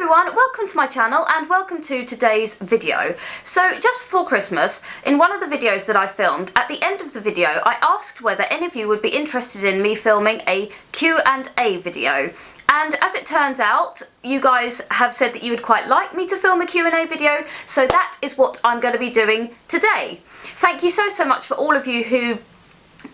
everyone, welcome to my channel and welcome to today's video. So just before Christmas, in one of the videos that I filmed, at the end of the video I asked whether any of you would be interested in me filming a Q&A video. And as it turns out, you guys have said that you would quite like me to film a Q&A video, so that is what I'm going to be doing today. Thank you so much for all of you who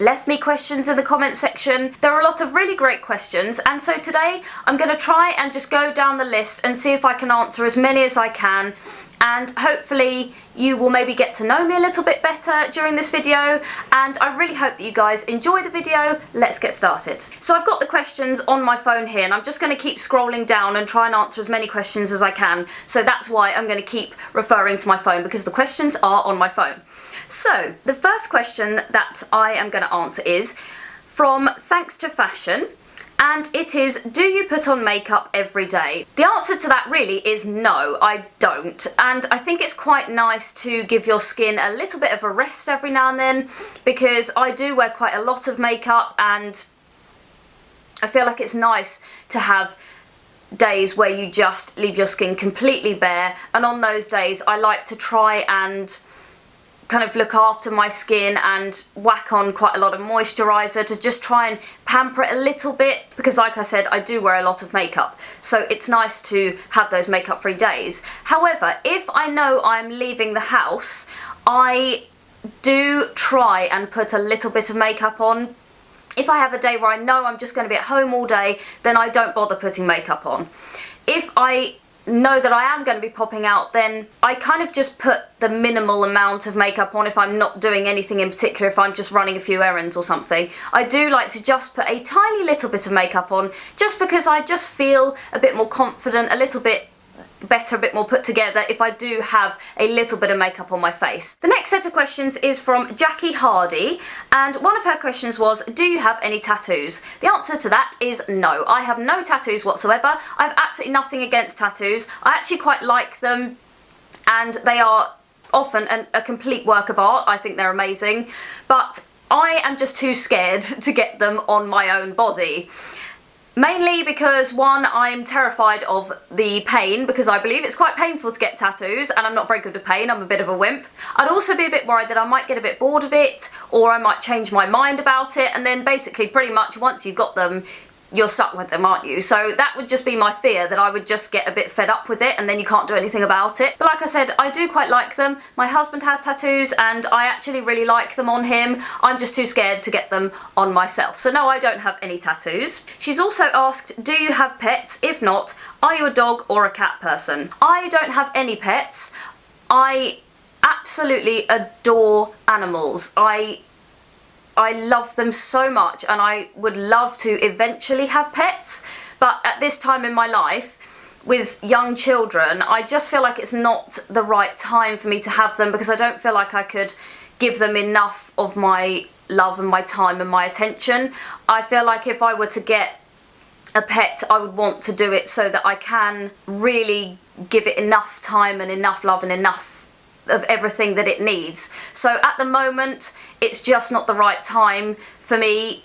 left me questions in the comment section. There are a lot of really great questions, and so today I'm going to try and just go down the list and see if I can answer as many as I can, and hopefully you will maybe get to know me a little bit better during this video, and I really hope that you guys enjoy the video. Let's get started. So I've got the questions on my phone here and I'm just going to keep scrolling down and try and answer as many questions as I can, so that's why I'm going to keep referring to my phone, because the questions are on my phone. So, the first question that I am going to answer is from Thanks to Fashion, and it is, do you put on makeup every day? The answer to that really is no, I don't, and I think it's quite nice to give your skin a little bit of a rest every now and then, because I do wear quite a lot of makeup and I feel like it's nice to have days where you just leave your skin completely bare, and on those days I like to try and kind of look after my skin and whack on quite a lot of moisturiser to just try and pamper it a little bit, because like I said, I do wear a lot of makeup, so it's nice to have those makeup free days. However, if I know I'm leaving the house, I do try and put a little bit of makeup on. If I have a day where I know I'm just going to be at home all day, then I don't bother putting makeup on. If I know that I am going to be popping out, then I kind of just put the minimal amount of makeup on if I'm not doing anything in particular, if I'm just running a few errands or something. I do like to just put a tiny little bit of makeup on, just because I just feel a bit more confident, a little bit better, a bit more put together if I do have a little bit of makeup on my face. The next set of questions is from Jackie Hardy, and one of her questions was, do you have any tattoos? The answer to that is no. I have no tattoos whatsoever. I have absolutely nothing against tattoos. I actually quite like them, and they are often a complete work of art. I think they're amazing, but I am just too scared to get them on my own body. Mainly because, one, I'm terrified of the pain, because I believe it's quite painful to get tattoos, and I'm not very good with pain, I'm a bit of a wimp. I'd also be a bit worried that I might get a bit bored of it, or I might change my mind about it, and then basically pretty much once you've got them, you're stuck with them, aren't you? So that would just be my fear, that I would just get a bit fed up with it and then you can't do anything about it. But like I said, I do quite like them. My husband has tattoos and I actually really like them on him. I'm just too scared to get them on myself. So no, I don't have any tattoos. She's also asked, do you have pets? If not, are you a dog or a cat person? I don't have any pets. I absolutely adore animals. I love them so much, and I would love to eventually have pets, but at this time in my life with young children, I just feel like it's not the right time for me to have them, because I don't feel like I could give them enough of my love and my time and my attention. I feel like if I were to get a pet, I would want to do it so that I can really give it enough time and enough love and enough of everything that it needs. So at the moment it's just not the right time for me,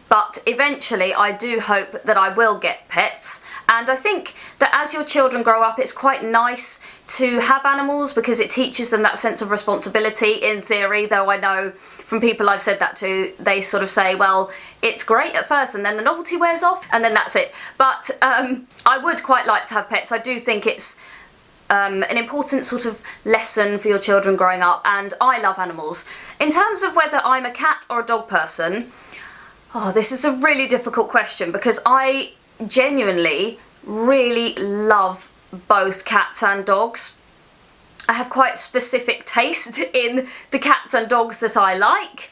but eventually I do hope that I will get pets. And I think that as your children grow up, it's quite nice to have animals, because it teaches them that sense of responsibility, in theory, though I know from people I've said that to, they sort of say, well, it's great at first and then the novelty wears off and then that's it. But I would quite like to have pets. I do think it's an important sort of lesson for your children growing up, and I love animals. In terms of whether I'm a cat or a dog person, oh, this is a really difficult question, because I genuinely really love both cats and dogs. I have quite specific taste in the cats and dogs that I like.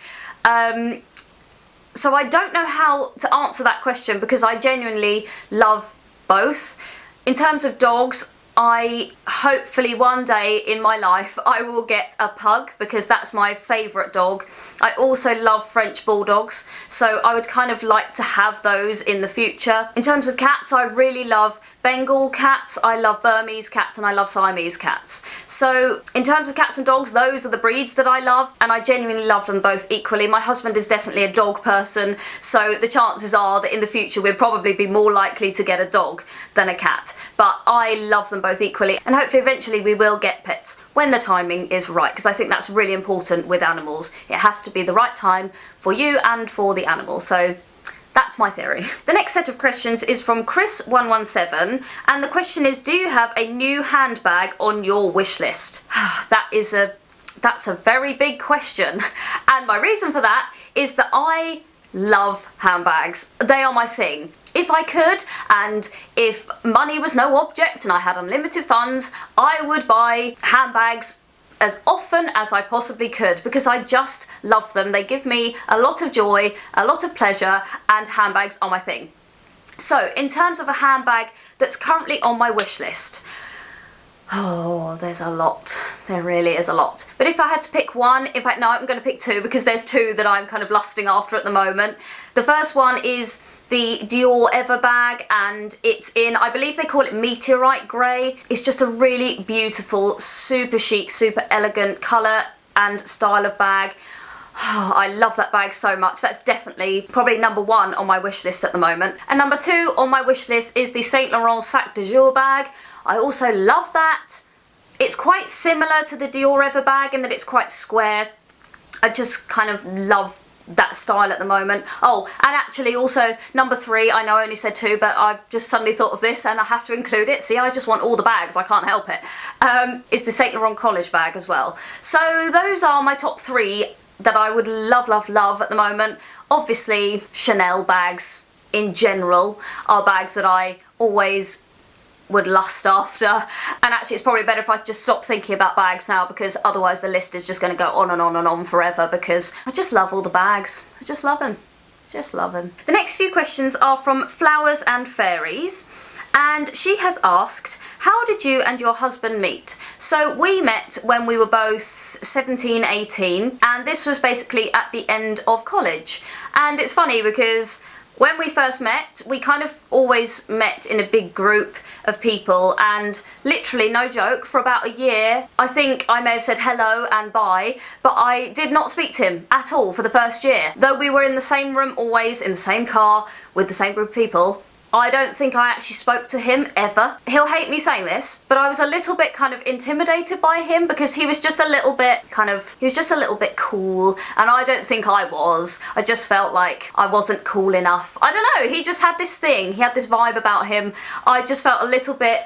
So I don't know how to answer that question, because I genuinely love both. In terms of dogs, I hopefully one day in my life I will get a pug, because that's my favourite dog. I also love French bulldogs, so I would kind of like to have those in the future. In terms of cats, I really love Bengal cats, I love Burmese cats, and I love Siamese cats. So in terms of cats and dogs, those are the breeds that I love, and I genuinely love them both equally. My husband is definitely a dog person, so the chances are that in the future we'll probably be more likely to get a dog than a cat. But I love them both equally, and hopefully eventually we will get pets when the timing is right, because I think that's really important with animals. It has to be the right time for you and for the animal. So that's my theory. The next set of questions is from Chris117, and the question is, do you have a new handbag on your wish list? That's a very big question, and my reason for that is that I love handbags. They are my thing. If I could, and if money was no object and I had unlimited funds, I would buy handbags as often as I possibly could, because I just love them. They give me a lot of joy, a lot of pleasure, and handbags are my thing. So in terms of a handbag that's currently on my wish list, oh, there's a lot. There really is a lot. But if I had to pick one, in fact no, I'm going to pick two, because there's two that I'm kind of lusting after at the moment. The first one is the Dior Ever bag, and it's in, I believe they call it meteorite grey. It's just a really beautiful, super chic, super elegant colour and style of bag. Oh, I love that bag so much. That's definitely probably number one on my wish list at the moment. And number two on my wish list is the Saint Laurent Sac de Jour bag. I also love that. It's quite similar to the Dior Ever bag in that it's quite square. I just kind of love that style at the moment. Oh, and actually also number three, I know I only said two, but I've just suddenly thought of this and I have to include it. See, I just want all the bags, I can't help it. Is the Saint Laurent college bag as well. So those are my top three that I would love, love, love at the moment. Obviously, Chanel bags in general are bags that I always would lust after, and actually it's probably better if I just stop thinking about bags now, because otherwise the list is just going to go on and on and on forever, because I just love all the bags. I just love them. Just love them. The next few questions are from Flowers and Fairies, and she has asked, how did you and your husband meet? So we met when we were both 17, 18, and this was basically at the end of college. And it's funny because when we first met, we kind of always met in a big group of people, and literally, no joke, for about a year, I think I may have said hello and bye, but I did not speak to him at all for the first year. Though we were in the same room always, in the same car, with the same group of people, I don't think I actually spoke to him ever. He'll hate me saying this, but I was a little bit kind of intimidated by him, because he was just a little bit cool, and I don't think I was. I just felt like I wasn't cool enough. I don't know, he just had this thing, he had this vibe about him. I just felt a little bit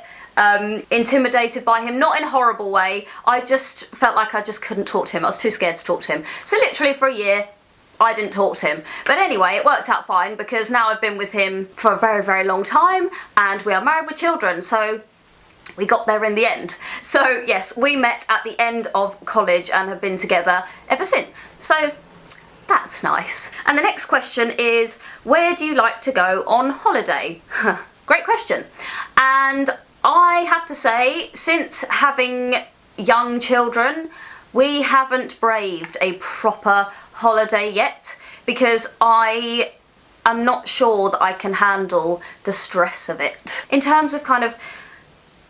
intimidated by him, not in a horrible way. I just felt like I just couldn't talk to him. I was too scared to talk to him. So literally for a year, I didn't talk to him. But anyway, it worked out fine, because now I've been with him for a very, very long time, and we are married with children, so we got there in the end. So yes, we met at the end of college and have been together ever since. So that's nice. And the next question is, where do you like to go on holiday? Great question. And I have to say, since having young children, we haven't braved a proper holiday yet, because I am not sure that I can handle the stress of it. In terms of kind of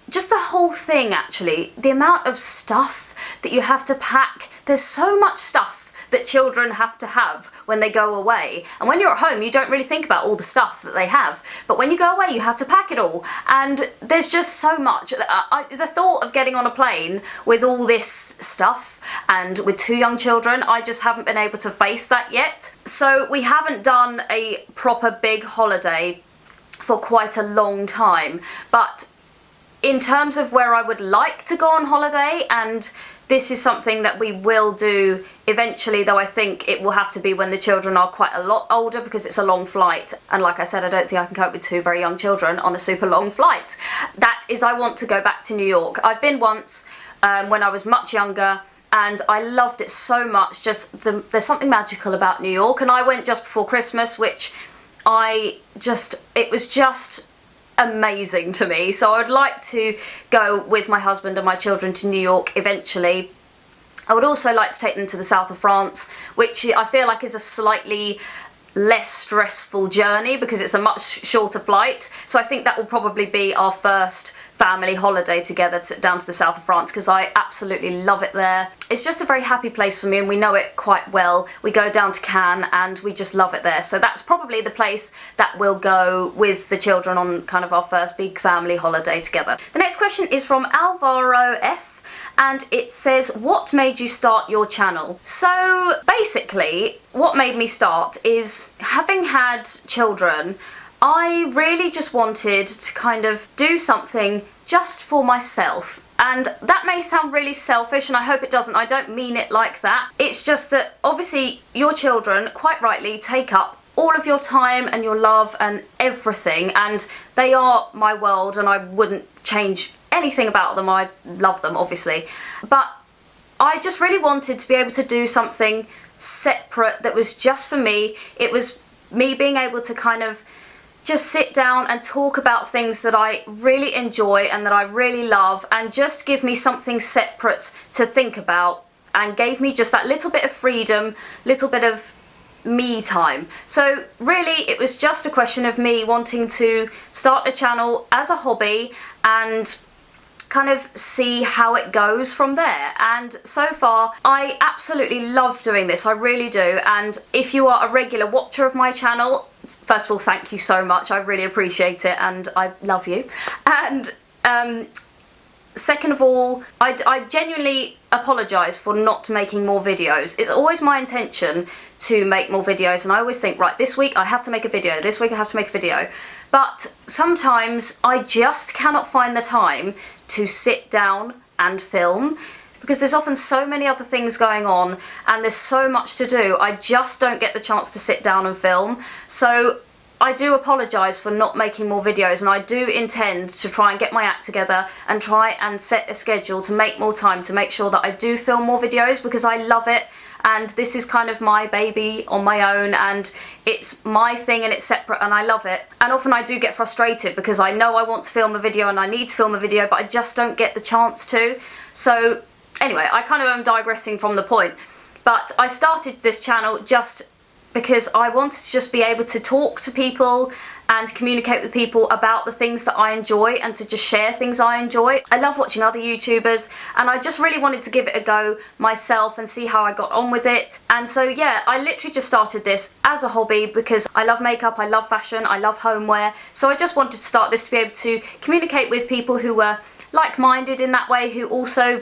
just the whole thing, actually, the amount of stuff that you have to pack. There's so much stuff that children have to have when they go away, and when you're at home you don't really think about all the stuff that they have, but when you go away you have to pack it all, and there's just so much. The thought of getting on a plane with all this stuff and with two young children, I just haven't been able to face that yet. So we haven't done a proper big holiday for quite a long time. But in terms of where I would like to go on holiday, and this is something that we will do eventually, though I think it will have to be when the children are quite a lot older, because it's a long flight, and like I said, I don't think I can cope with two very young children on a super long flight. That is, I want to go back to New York. I've been once when I was much younger, and I loved it so much. There's something magical about New York, and I went just before Christmas, which it was just amazing to me. So I would like to go with my husband and my children to New York eventually. I would also like to take them to the south of France, which I feel like is a slightly less stressful journey because it's a much shorter flight. So I think that will probably be our first family holiday together down to the south of France, because I absolutely love it there. It's just a very happy place for me and we know it quite well. We go down to Cannes and we just love it there. So that's probably the place that we'll go with the children on kind of our first big family holiday together. The next question is from Alvaro F. And it says, what made you start your channel? So basically, what made me start is, having had children, I really just wanted to kind of do something just for myself. And that may sound really selfish, and I hope it doesn't. I don't mean it like that. It's just that obviously your children, quite rightly, take up all of your time and your love and everything, and they are my world, and I wouldn't change anything about them. I love them, obviously, but I just really wanted to be able to do something separate that was just for me. It was me being able to kind of just sit down and talk about things that I really enjoy and that I really love, and just give me something separate to think about, and gave me just that little bit of freedom, little bit of me time. So really it was just a question of me wanting to start a channel as a hobby and kind of see how it goes from there. And so far I absolutely love doing this, I really do. And if you are a regular watcher of my channel, first of all, thank you so much, I really appreciate it and I love you. And second of all, I genuinely apologise for not making more videos. It's always my intention to make more videos, and I always think, right, this week I have to make a video, this week I have to make a video. But sometimes I just cannot find the time to sit down and film, because there's often so many other things going on and there's so much to do. I just don't get the chance to sit down and film. So I do apologise for not making more videos, and I do intend to try and get my act together and try and set a schedule to make more time to make sure that I do film more videos, because I love it and this is kind of my baby on my own and it's my thing and it's separate and I love it. And often I do get frustrated because I know I want to film a video and I need to film a video, but I just don't get the chance to. So anyway, I kind of am digressing from the point, but I started this channel just because I wanted to just be able to talk to people and communicate with people about the things that I enjoy, and to just share things I enjoy. I love watching other YouTubers and I just really wanted to give it a go myself and see how I got on with it. And so yeah, I literally just started this as a hobby because I love makeup, I love fashion, I love homeware. So I just wanted to start this to be able to communicate with people who were like-minded in that way, who also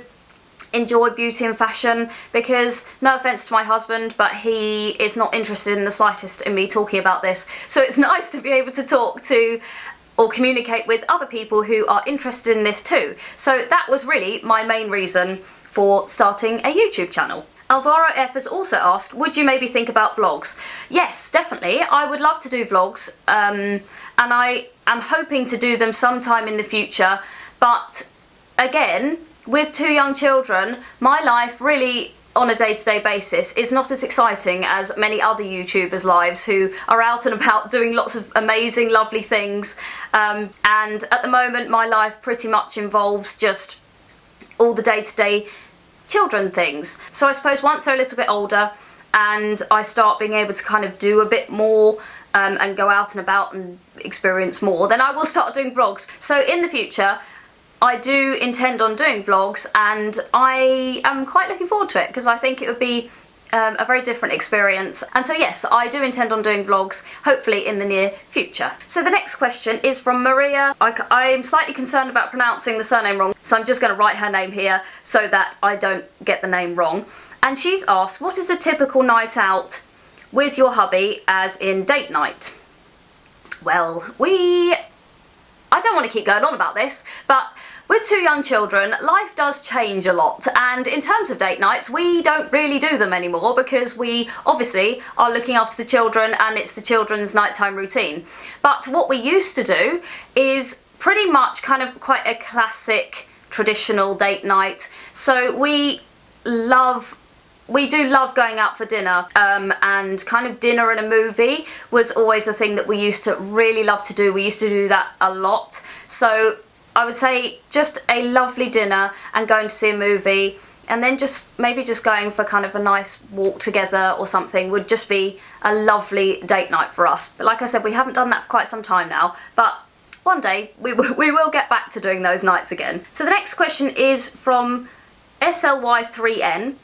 enjoy beauty and fashion, because no offense to my husband, but he is not interested in the slightest in me talking about this. So it's nice to be able to talk to or communicate with other people who are interested in this too. So that was really my main reason for starting a YouTube channel. Alvaro F has also asked, would you maybe think about vlogs? Yes, definitely. I would love to do vlogs, and I am hoping to do them sometime in the future. But again, with 2 young children, my life really on a day-to-day basis is not as exciting as many other YouTubers' lives who are out and about doing lots of amazing, lovely things. And at the moment, my life pretty much involves just all the day-to-day children things. So I suppose once they're a little bit older and I start being able to kind of do a bit more and go out and about and experience more, then I will start doing vlogs. So in the future, I do intend on doing vlogs, and I am quite looking forward to it because I think it would be a very different experience. And so yes, I do intend on doing vlogs, hopefully in the near future. So the next question is from Maria. I'm slightly concerned about pronouncing the surname wrong, so I'm just going to write her name here so that I don't get the name wrong. And she's asked, what is a typical night out with your hubby, as in date night? Well, I don't want to keep going on about this, but with 2 young children, life does change a lot, and in terms of date nights, we don't really do them anymore because we obviously are looking after the children and it's the children's nighttime routine. But what we used to do is pretty much kind of quite a classic traditional date night. So we love we do love going out for dinner, and kind of dinner and a movie was always a thing that we used to really love to do. We used to do that a lot. So I would say just a lovely dinner and going to see a movie, and then maybe just going for kind of a nice walk together or something would just be a lovely date night for us. But like I said, we haven't done that for quite some time now, but one day we will get back to doing those nights again. So the next question is from SLY3N,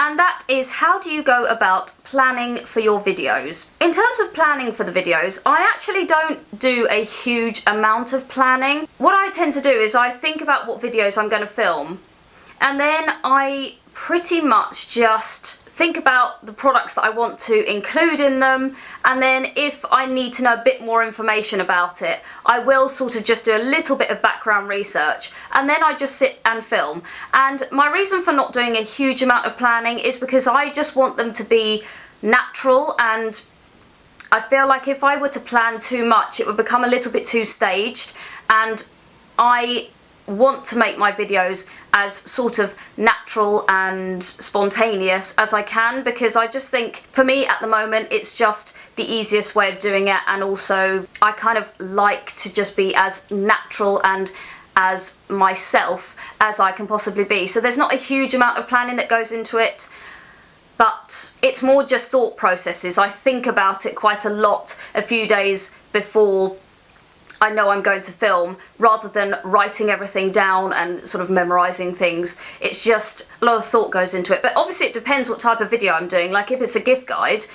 and that is, how do you go about planning for your videos? In terms of planning for the videos, I actually don't do a huge amount of planning. What I tend to do is I think about what videos I'm going to film, and then I pretty much just think about the products that I want to include in them, and then if I need to know a bit more information about it, I will sort of just do a little bit of background research, and then I just sit and film. And my reason for not doing a huge amount of planning is because I just want them to be natural, and I feel like if I were to plan too much, it would become a little bit too staged, and I want to make my videos as sort of natural and spontaneous as I can, because I just think for me at the moment it's just the easiest way of doing it, and also I kind of like to just be as natural and as myself as I can possibly be. So there's not a huge amount of planning that goes into it, but it's more just thought processes. I think about it quite a lot a few days before I know I'm going to film, rather than writing everything down and sort of memorising things. It's just a lot of thought goes into it. But obviously it depends what type of video I'm doing. Like if it's a gift guide,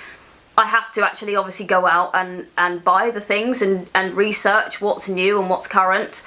I have to actually obviously go out and buy the things and research what's new and what's current.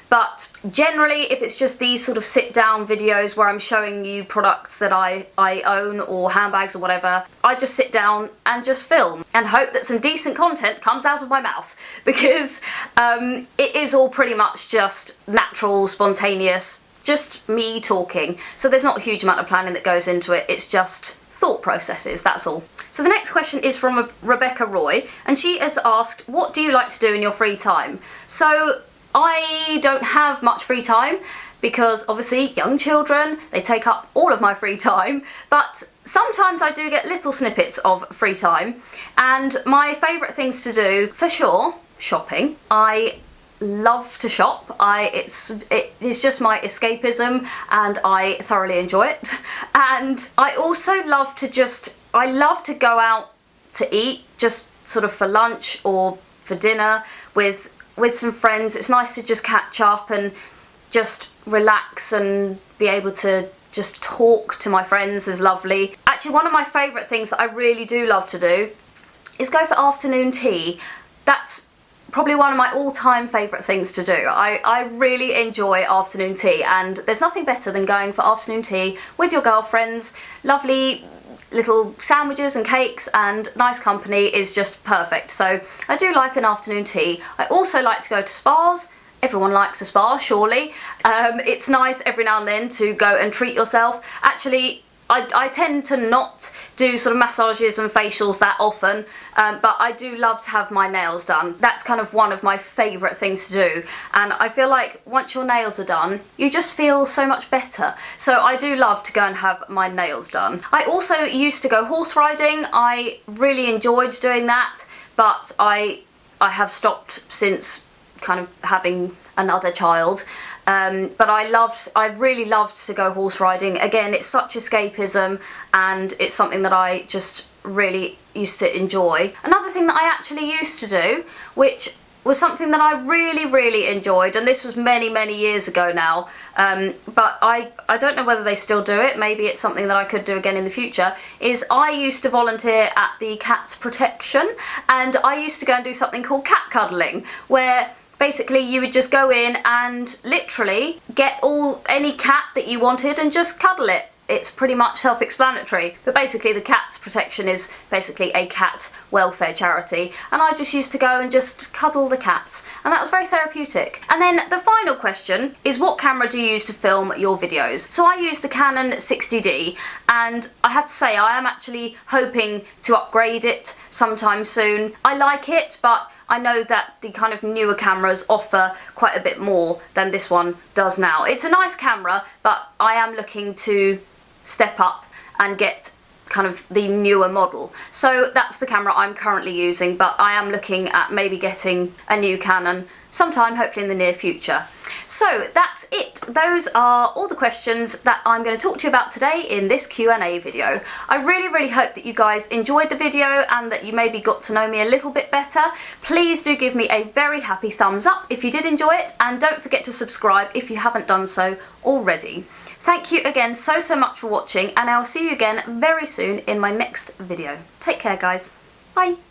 But generally, if it's just these sort of sit-down videos where I'm showing you products that I own, or handbags or whatever, I just sit down and just film and hope that some decent content comes out of my mouth, because it is all pretty much just natural, spontaneous, just me talking. So there's not a huge amount of planning that goes into it, it's just thought processes, that's all. So the next question is from Rebecca Roy, and she has asked, what do you like to do in your free time? So I don't have much free time, because obviously young children, they take up all of my free time, but sometimes I do get little snippets of free time, and my favourite things to do, for sure, shopping. I love to shop. It is just my escapism, and I thoroughly enjoy it. And I also love to go out to eat, just sort of for lunch or for dinner with some friends. It's nice to just catch up and just relax and be able to just talk to my friends is lovely. Actually, one of my favourite things that I really do love to do is go for afternoon tea. That's probably one of my all-time favourite things to do. I really enjoy afternoon tea, and there's nothing better than going for afternoon tea with your girlfriends. Lovely little sandwiches and cakes and nice company is just perfect. So I do like an afternoon tea. I also like to go to spas. Everyone likes a spa, surely. It's nice every now and then to go and treat yourself. Actually, I tend to not do sort of massages and facials that often, but I do love to have my nails done. That's kind of one of my favourite things to do, and I feel like once your nails are done, you just feel so much better. So I do love to go and have my nails done. I also used to go horse riding. I really enjoyed doing that, but I have stopped since kind of having another child. But I really loved to go horse riding. Again, it's such escapism, and it's something that I just really used to enjoy. Another thing that I actually used to do, which was something that I really enjoyed, and this was many years ago now, but I don't know whether they still do it, maybe it's something that I could do again in the future, is I used to volunteer at the Cats Protection, and I used to go and do something called cat cuddling, where basically you would just go in and literally get any cat that you wanted and just cuddle it. It's pretty much self-explanatory, but basically the Cats Protection is basically a cat welfare charity, and I just used to go and just cuddle the cats, and that was very therapeutic. And then the final question is, what camera do you use to film your videos? So I use the Canon 60D, and I have to say I am actually hoping to upgrade it sometime soon. I like it, but I know that the kind of newer cameras offer quite a bit more than this one does now. It's a nice camera, but I am looking to step up and get kind of the newer model. So that's the camera I'm currently using, but I am looking at maybe getting a new Canon sometime, hopefully in the near future. So that's it. Those are all the questions that I'm going to talk to you about today in this Q&A video. I really hope that you guys enjoyed the video and that you maybe got to know me a little bit better. Please do give me a very happy thumbs up if you did enjoy it, and don't forget to subscribe if you haven't done so already. Thank you again so much for watching, and I'll see you again very soon in my next video. Take care, guys. Bye.